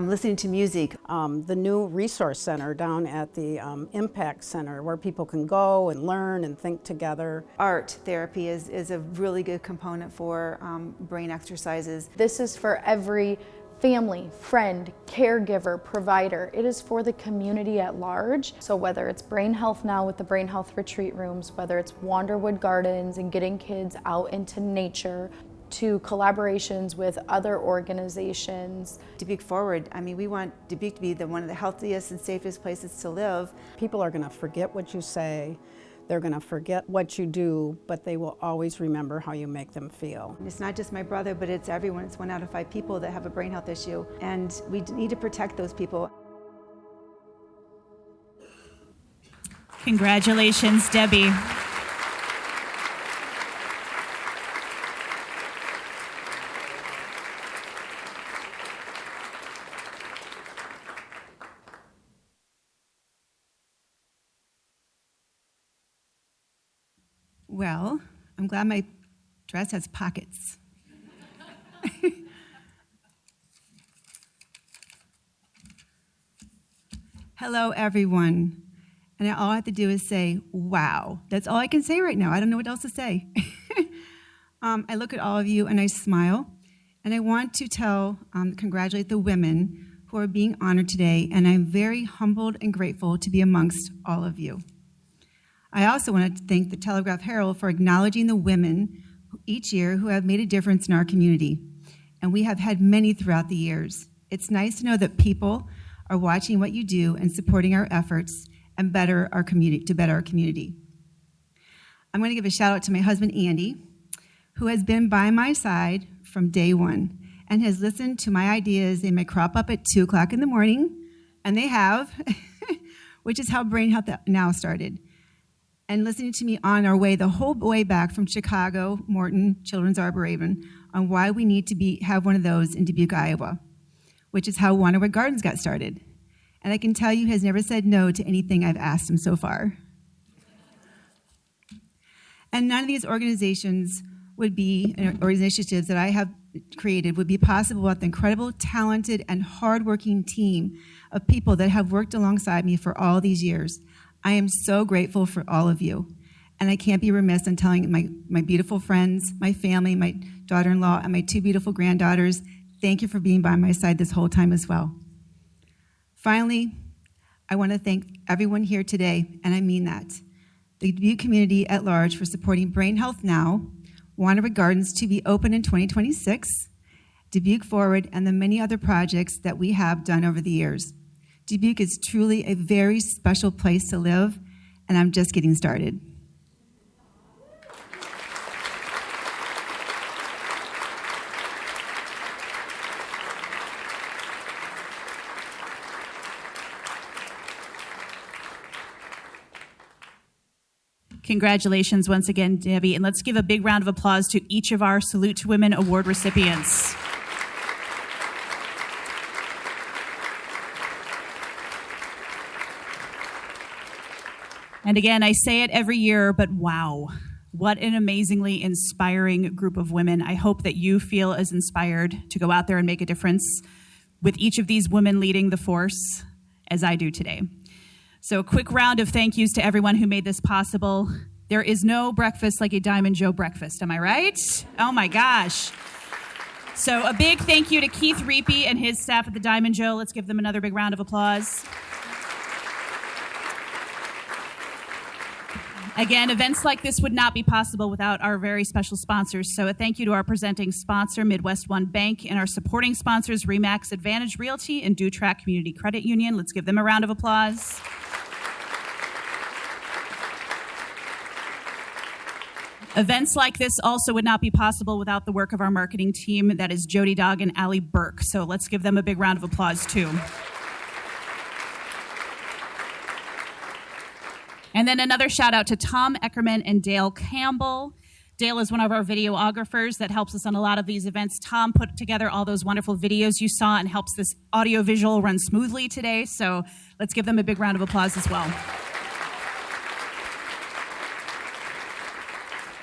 listening to music. The new resource center down at the Impact Center, where people can go and learn and think together. Art therapy is a really good component for brain exercises. This is for every family, friend, caregiver, provider. It is for the community at large. So whether it's brain health now with the brain health retreat rooms, whether it's Wanderwood Gardens and getting kids out into nature, to collaborations with other organizations. Dubuque Forward, I mean, we want Dubuque to be one of the healthiest and safest places to live. People are going to forget what you say, they're going to forget what you do, but they will always remember how you make them feel. It's not just my brother, but it's everyone. It's 1 out of 5 people that have a brain health issue, and we need to protect those people. Congratulations, Debbie. Well, I'm glad my dress has pockets. Hello, everyone. And all I have to do is say, wow. That's all I can say right now. I don't know what else to say. I look at all of you and I smile. And I want to congratulate the women who are being honored today. And I'm very humbled and grateful to be amongst all of you. I also want to thank the Telegraph Herald for acknowledging the women each year who have made a difference in our community. And we have had many throughout the years. It's nice to know that people are watching what you do and supporting our efforts and better our community. I'm going to give a shout out to my husband, Andy, who has been by my side from day one and has listened to my ideas. They may crop up at 2 o'clock in the morning, and they have, which is how Brain Health Now started. And listening to me on our way, the whole way back from Chicago, Morton, Children's Arboretum, on why we need to have one of those in Dubuque, Iowa, which is how Wanderwood Gardens got started. And I can tell you, he has never said no to anything I've asked him so far. And none of these organizations initiatives that I have created would be possible without the incredible, talented, and hardworking team of people that have worked alongside me for all these years. I am so grateful for all of you. And I can't be remiss in telling my beautiful friends, my family, my daughter-in-law, and my 2 beautiful granddaughters, thank you for being by my side this whole time as well. Finally, I want to thank everyone here today, and I mean that. The Dubuque community at large for supporting Brain Health Now, Wanderwood Gardens to be open in 2026, Dubuque Forward, and the many other projects that we have done over the years. Dubuque is truly a very special place to live, and I'm just getting started. Congratulations once again, Debbie, and let's give a big round of applause to each of our Salute to Women Award recipients. And again, I say it every year, but wow, what an amazingly inspiring group of women. I hope that you feel as inspired to go out there and make a difference with each of these women leading the force as I do today. So a quick round of thank yous to everyone who made this possible. There is no breakfast like a Diamond Joe breakfast, am I right? Oh my gosh. So a big thank you to Keith Reapy and his staff at the Diamond Joe. Let's give them another big round of applause. Again, events like this would not be possible without our very special sponsors. So a thank you to our presenting sponsor, Midwest One Bank, and our supporting sponsors, RE/MAX Advantage Realty and DuTrack Community Credit Union. Let's give them a round of applause. Events like this also would not be possible without the work of our marketing team. That is Jody Dogg and Allie Burke. So let's give them a big round of applause too. And then another shout out to Tom Eckerman and Dale Campbell. Dale is one of our videographers that helps us on a lot of these events. Tom put together all those wonderful videos you saw and helps this audio-visual run smoothly today. So let's give them a big round of applause as well.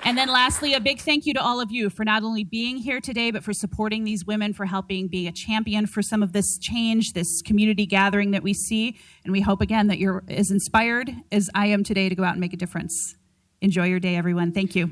And then lastly, a big thank you to all of you for not only being here today, but for supporting these women, for helping be a champion for some of this change, this community gathering that we see. And we hope, again, that you're as inspired as I am today to go out and make a difference. Enjoy your day, everyone. Thank you.